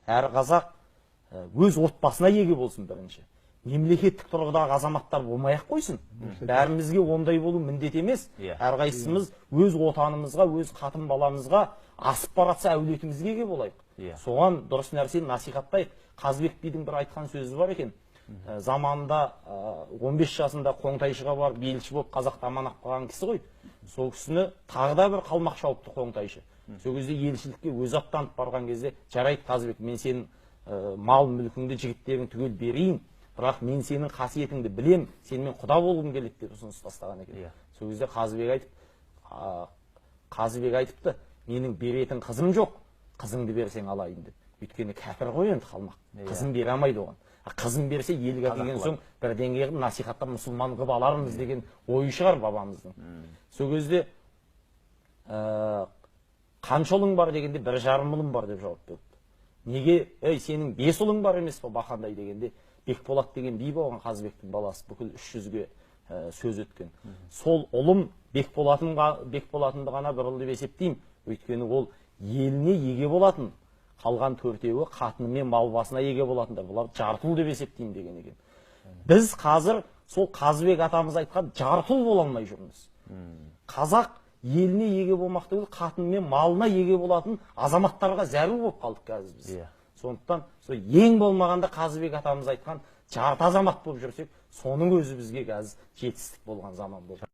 әр қазақ өз отбасына еге болсын бірінші. Мемлекеттік тұрғыдағы азаматтар болмай ақ қойсын. Бәрімізге ондай болу міндет емес. Әрқайсымыз өз отанымызға, өз қатын баламызға асып баратса әулетімізге еге болайық. Соған дұрыс нәрсені насихаттайық. Қазыбек бидің бір айтқан сөзі бар екен. Заманында 15 жасында Қоңтайшыға барып белші болып қазақты аманап қалған кісі ғой. Сол кісіні тағы да бір қалмақ шауыпты Қоңтайшы. Сол кезде елшілікке өзі аттанып барған кезде, жарайды Қазыбек, мен сенің мал мүлкіңді жігіттерің түгел берейін, бірақ мен сенің қасиетіңді білем, сенімен құда болғым келеді деп ұсыныс тастаған екен. Сол кезде Қазыбек айтыпты, менің беретін қызым жоқ, қызыңды берсең алайын деп. Өйткені кәпір ғой енді қалмақ, қызын бере алмайды оған. Қызын берсе елге келген соң бірдеңе қылып насихаттап мұсылман қылып алармыз деген ойы шығар бабамыздың. Сол кезде қанша ұлың бар дегенде 1,5 ұлым бар деп жауап берді. Неге, сенің 5 ұлың бар емес пе бақандай дегенде, Бекболат деген би болған Қазыбектің баласы, бүкіл 300-ге сөз өткен. Сол ұлым Бекболатынды ғана бір ұл деп есептеймін. Өйткені ол еліне еге болатын, қалған 4-еуі қатыны мен мал басына еге болатындар. Бұлар жарты ұл деп есептеймін деген екен. Біз қазір сол Қазыбек атамыз айтқан жарты ұл бола алмай жүрміз. Қазақ еліне еге болмақ түгіл, қатыны мен малына еге болатын азаматтарға зәру болып қалдық қазір біз. Сондықтан ең болмағанда Қазыбек атамыз айтқан жарты азамат болып жүрсек, соның өзі бізге қазір жетістік болған заман болды.